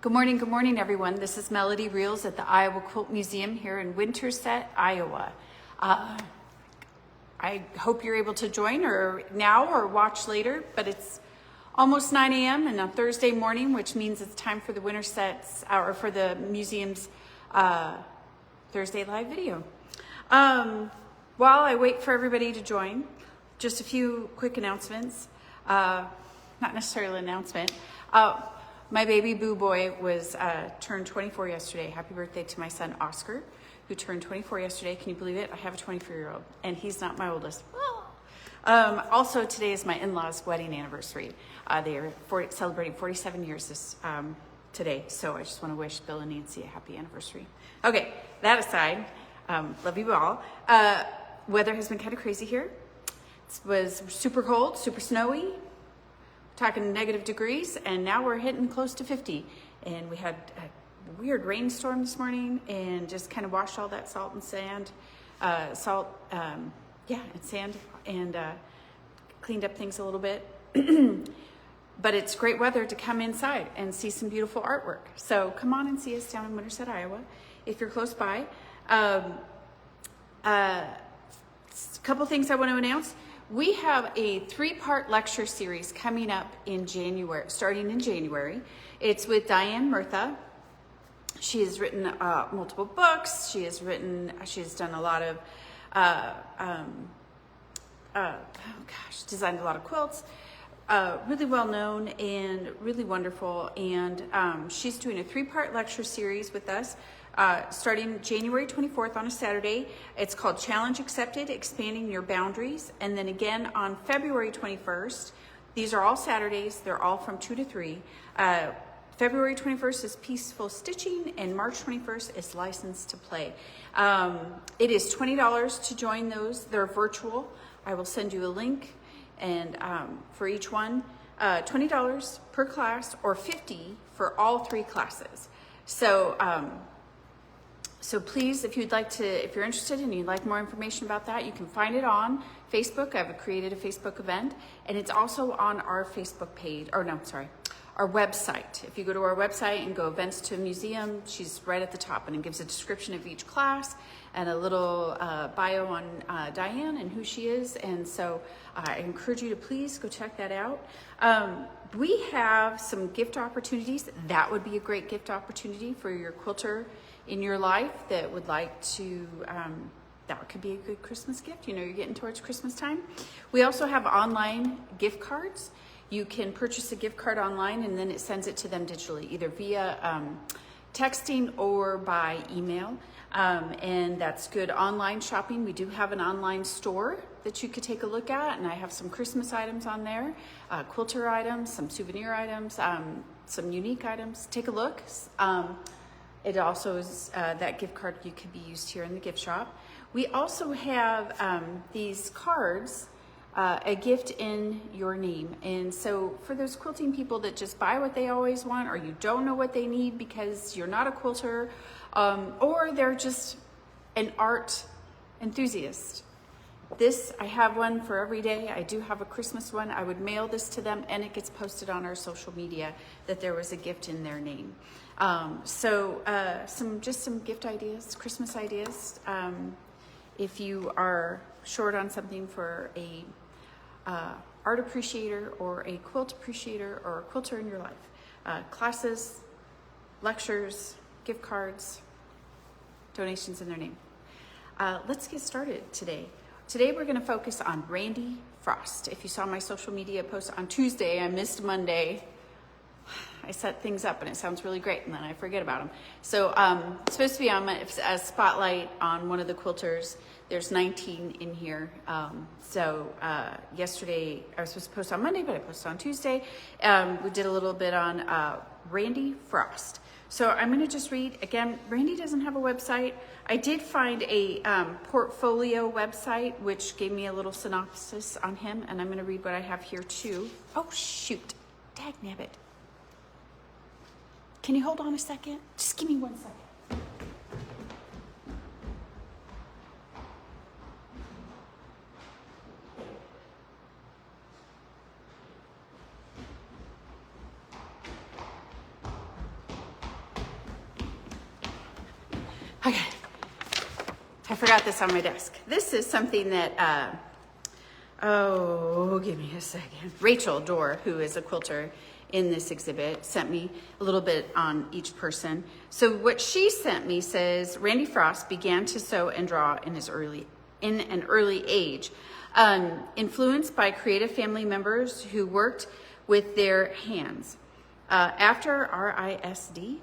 Good morning, everyone. This is Melody Reels at the Iowa Quilt Museum here in Winterset, Iowa. I hope you're able to join or now or watch later, but it's almost 9 a.m. and a Thursday morning, which means it's time for the Winterset's or for the museum's Thursday live video. While I wait for everybody to join, just a few quick announcements. Not necessarily an announcement. My baby Boo Boy was turned 24 yesterday. Happy birthday to my son Oscar, who turned 24 yesterday. Can you believe it? I have a 24-year-old, and he's not my oldest. Also, today is my in-laws' wedding anniversary. They are celebrating 47 years today, so I just want to wish Bill and Nancy a happy anniversary. Okay, that aside, love you all. Weather has been kind of crazy here. It was super cold, super snowy, talking negative degrees, and now we're hitting close to 50. And we had a weird rainstorm this morning and just kind of washed all that salt and sand, and sand, and cleaned up things a little bit. But it's great weather to come inside and see some beautiful artwork. So come on and see us down in Winterset, Iowa, if you're close by. A couple things I want to announce. We have a 3-part lecture series coming up in January, starting in January. It's with Diane Murtha. She has written multiple books. She has done a lot of, designed a lot of quilts. Really well known and really wonderful. And she's doing a 3-part lecture series with us. Starting January 24th on a Saturday. It's called Challenge Accepted, Expanding Your Boundaries. And then again on February 21st. These are all Saturdays. They're all from 2 to 3. February 21st is Peaceful Stitching, and March 21st is License to Play. It is $20 to join those. They're virtual. I will send you a link, and for each one, $20 per class or $50 for all 3 classes. So please, if you're interested and you'd like more information about that, you can find it on Facebook. I've created a Facebook event, and it's also on our Facebook page, our website. If you go to our website and go events to a museum, she's right at the top, and it gives a description of each class and a little bio on Diane and who she is. And so I encourage you to please go check that out. We have some gift opportunities. That would be a great gift opportunity for your quilter in your life that would like to, that could be a good Christmas gift. You know, you're getting towards Christmas time. We also have online gift cards. You can purchase a gift card online, and then it sends it to them digitally, either via texting or by email. And that's good online shopping. We do have an online store that you could take a look at, and I have some Christmas items on there, quilter items, some souvenir items, some unique items. Take a look. It also is that gift card could be used here in the gift shop. We also have these cards, a gift in your name. And so for those quilting people that just buy what they always want, or you don't know what they need because you're not a quilter, or they're just an art enthusiast. I have one for every day. I do have a Christmas one. I would mail this to them, and it gets posted on our social media that there was a gift in their name. Some gift ideas, Christmas ideas. If you are short on something for a art appreciator or a quilt appreciator or a quilter in your life, classes, lectures, gift cards, donations in their name. Let's get started today. Today we're going to focus on Randy Frost. If you saw my social media post on Tuesday, I missed Monday. I set things up and it sounds really great, and then I forget about them. So it's supposed to be on a spotlight on one of the quilters. There's 19 in here. Yesterday, I was supposed to post on Monday, but I posted on Tuesday. We did a little bit on Randy Frost. So I'm going to just read. Again, Randy doesn't have a website. I did find a portfolio website, which gave me a little synopsis on him, and I'm going to read what I have here too. Oh, shoot. Dagnabbit. Can you hold on a second? Just give me 1 second. Okay. I forgot this on my desk. This is something that, give me a second. Rachel Dorr, who is a quilter in this exhibit, sent me a little bit on each person. So what she sent me says, Randy Frost began to sew and draw in an early age, influenced by creative family members who worked with their hands. After RISD,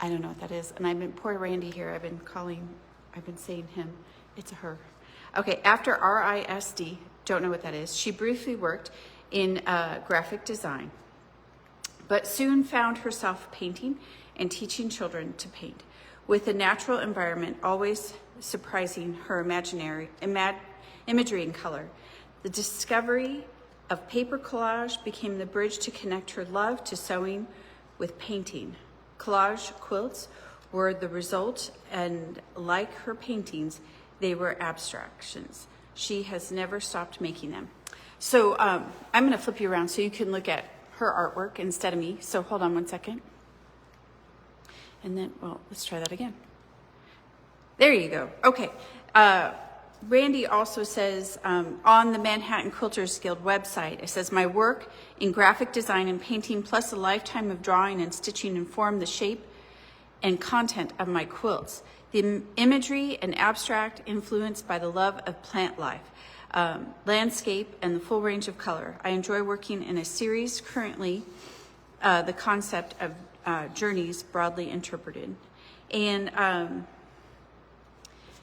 I don't know what that is. And I've been, poor Randy here, I've been saying him, it's a her. Okay, after RISD, don't know what that is. She briefly worked in graphic design, but soon found herself painting and teaching children to paint, with the natural environment always surprising her imagery and color. The discovery of paper collage became the bridge to connect her love to sewing with painting. Collage quilts were the result, and like her paintings, they were abstractions. She has never stopped making them. So I'm going to flip you around so you can look at her artwork instead of me. So hold on one second. And then, well, let's try that again. There you go. Okay. Randy also says on the Manhattan Quilters Guild website, it says, my work in graphic design and painting plus a lifetime of drawing and stitching inform the shape and content of my quilts. The imagery and abstract influenced by the love of plant life, landscape, and the full range of color. I enjoy working in a series currently, the concept of journeys broadly interpreted. And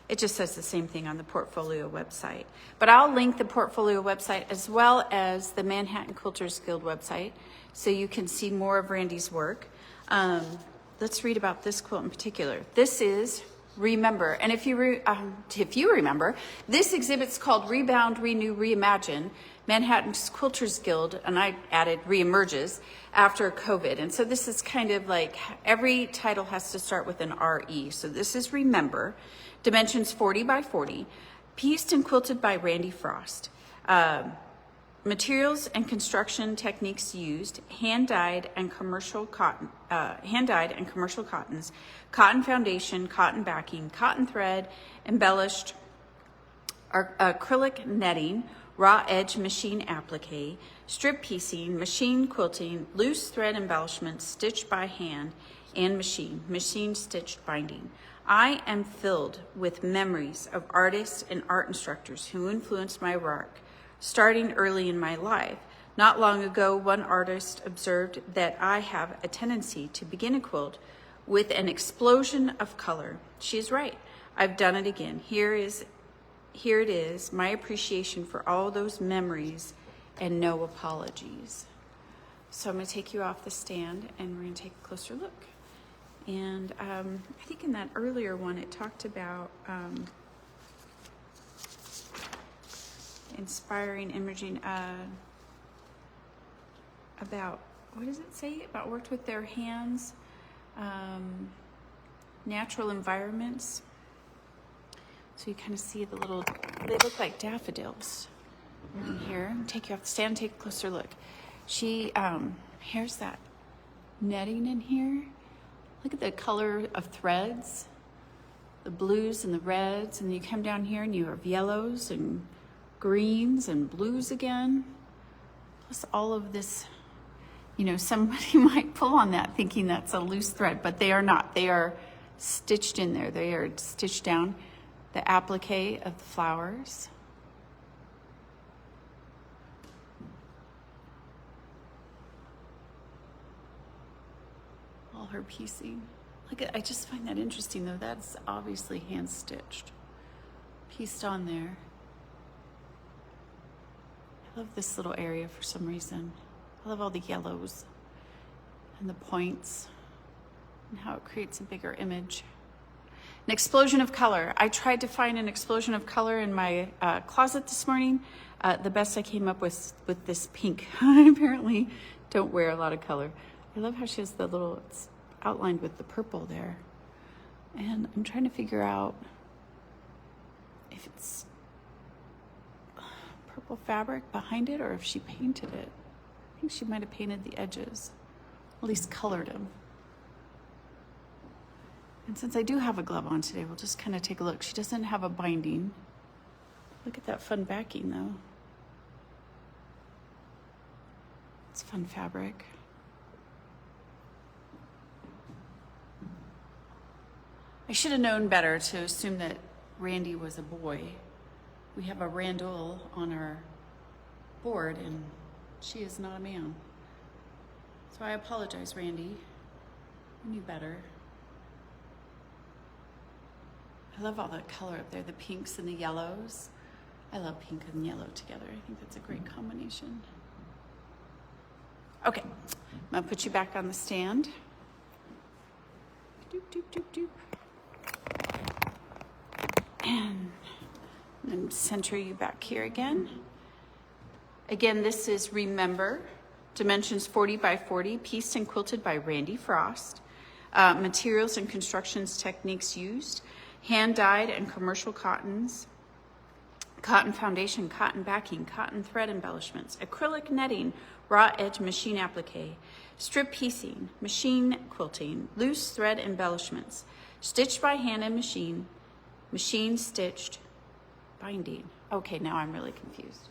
it just says the same thing on the portfolio website. But I'll link the portfolio website as well as the Manhattan Quilters Guild website so you can see more of Randy's work. Let's read about this quilt in particular. This is Remember. And if you remember, this exhibit's called Rebound, Renew, Reimagine, Manhattan's Quilters Guild, and I added Reemerges after COVID. And so this is kind of like every title has to start with an RE. So this is Remember, dimensions 40 by 40, pieced and quilted by Randy Frost. Materials and construction techniques used: hand-dyed and commercial cottons, cotton foundation, cotton backing, cotton thread, embellished acrylic netting, raw edge machine applique, strip piecing, machine quilting, loose thread embellishments stitched by hand and machine stitched binding. I am filled with memories of artists and art instructors who influenced my work, starting early in my life. Not long ago, one artist observed that I have a tendency to begin a quilt with an explosion of color. She is right. I've done it again. Here it is, my appreciation for all those memories and no apologies. So I'm going to take you off the stand and we're going to take a closer look. And I think in that earlier one, it talked about inspiring imaging, about, what does it say? About worked with their hands, natural environments. So you kind of see the little, they look like daffodils in here. Take you off the stand, take a closer look. She, here's that netting in here. Look at the color of threads, the blues and the reds, and you come down here and you have yellows and greens and blues again. Plus all of this, you know, somebody might pull on that thinking that's a loose thread, but they are not. They are stitched in there. They are stitched down. The applique of the flowers. All her piecing. Look at, I just find that interesting though. That's obviously hand stitched. Pieced on there. I love this little area for some reason. I love all the yellows and the points and how it creates a bigger image. An explosion of color. I tried to find an explosion of color in my closet this morning. The best I came up with this pink. I apparently don't wear a lot of color. I love how she has the little, it's outlined with the purple there. And I'm trying to figure out if it's purple fabric behind it or if she painted it. I think she might have painted the edges, at least colored them. And since I do have a glove on today, we'll just kind of take a look. She doesn't have a binding. Look at that fun backing though. It's fun fabric. I should have known better to assume that Randy was a boy. We have a Randall on our board and she is not a man. So I apologize, Randy. I knew better. I love all that color up there, the pinks and the yellows. I love pink and yellow together. I think that's a great combination. Okay, I'm gonna put you back on the stand. Doop, doop, doop, doop. And then center you back here again. Again, this is Remember, dimensions 40 by 40, pieced and quilted by Randy Frost. Materials and constructions techniques used, hand dyed and commercial cottons, cotton foundation, cotton backing, cotton thread embellishments, acrylic netting, raw edge machine applique, strip piecing, machine quilting, loose thread embellishments, stitched by hand and machine, machine stitched binding. Okay, now I'm really confused.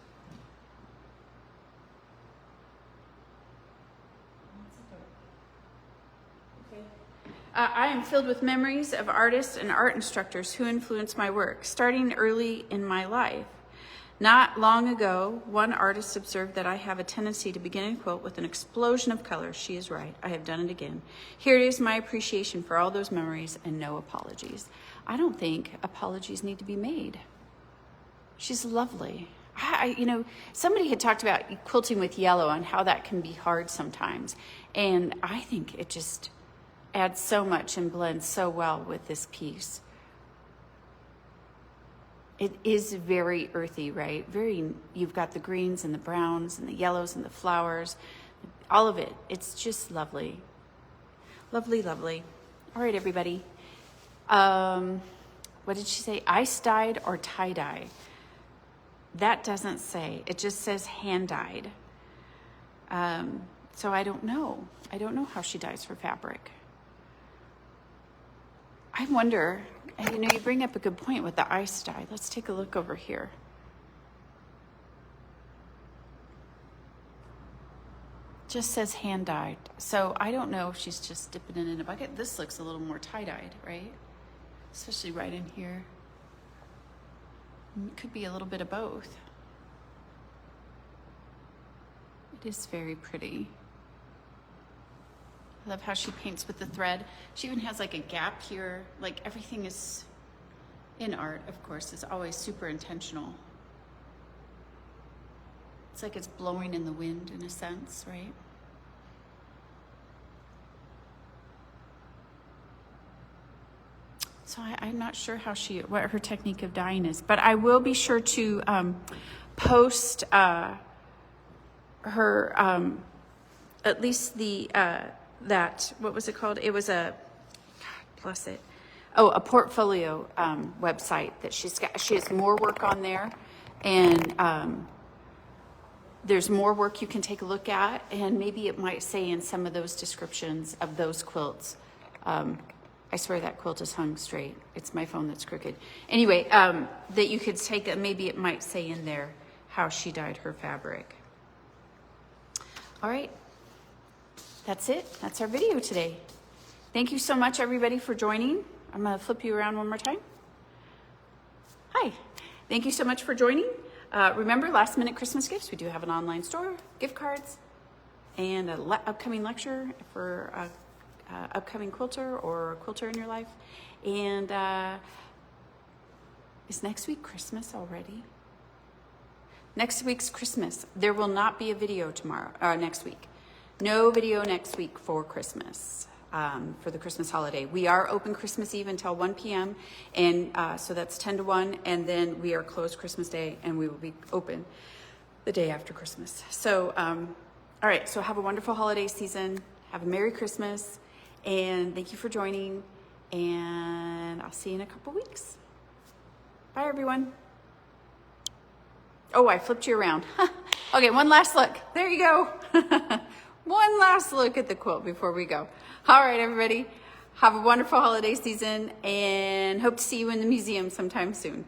I am filled with memories of artists and art instructors who influenced my work, starting early in my life. Not long ago, one artist observed that I have a tendency to begin and quilt with an explosion of color. She is right. I have done it again. Here it is, my appreciation for all those memories and no apologies. I don't think apologies need to be made. She's lovely. Somebody had talked about quilting with yellow and how that can be hard sometimes. And I think it just adds so much and blends so well with this piece. It is very earthy, right? You've got the greens and the browns and the yellows and the flowers, all of it. It's just lovely. Lovely, lovely. All right, everybody. What did she say? Ice dyed or tie dye? That doesn't say. It just says hand dyed. So I don't know. I don't know how she dyes her fabric. I wonder, you bring up a good point with the ice dye. Let's take a look over here. Just says hand dyed. So I don't know if she's just dipping it in a bucket. This looks a little more tie-dyed, right? Especially right in here. It could be a little bit of both. It is very pretty. I love how she paints with the thread. She even has like a gap here. Like everything is, in art, of course, is always super intentional. It's like it's blowing in the wind in a sense, right? So I'm not sure what her technique of dyeing is, but I will be sure to post her, at least the, what was it called? It was a, God bless it. Oh, a portfolio website that she has more work on there, and there's more work you can take a look at, and maybe it might say in some of those descriptions of those quilts. I swear that quilt is hung straight. It's my phone that's crooked. Anyway, that you could take, maybe it might say in there how she dyed her fabric. All right. That's it. That's our video today. Thank you so much, everybody, for joining. I'm going to flip you around one more time. Hi. Thank you so much for joining. Remember, last minute Christmas gifts. We do have an online store, gift cards, and an upcoming lecture for upcoming quilter or a quilter in your life. And is next week Christmas already? Next week's Christmas. There will not be a video next week. No video next week for Christmas, for the Christmas holiday. We are open Christmas Eve until 1 p.m. And so that's 10 to 1. And then we are closed Christmas Day, and we will be open the day after Christmas. So, all right. So have a wonderful holiday season. Have a Merry Christmas. And thank you for joining. And I'll see you in a couple weeks. Bye, everyone. Oh, I flipped you around. Okay, one last look. There you go. One last look at the quilt before we go. All right, everybody. Have a wonderful holiday season and hope to see you in the museum sometime soon.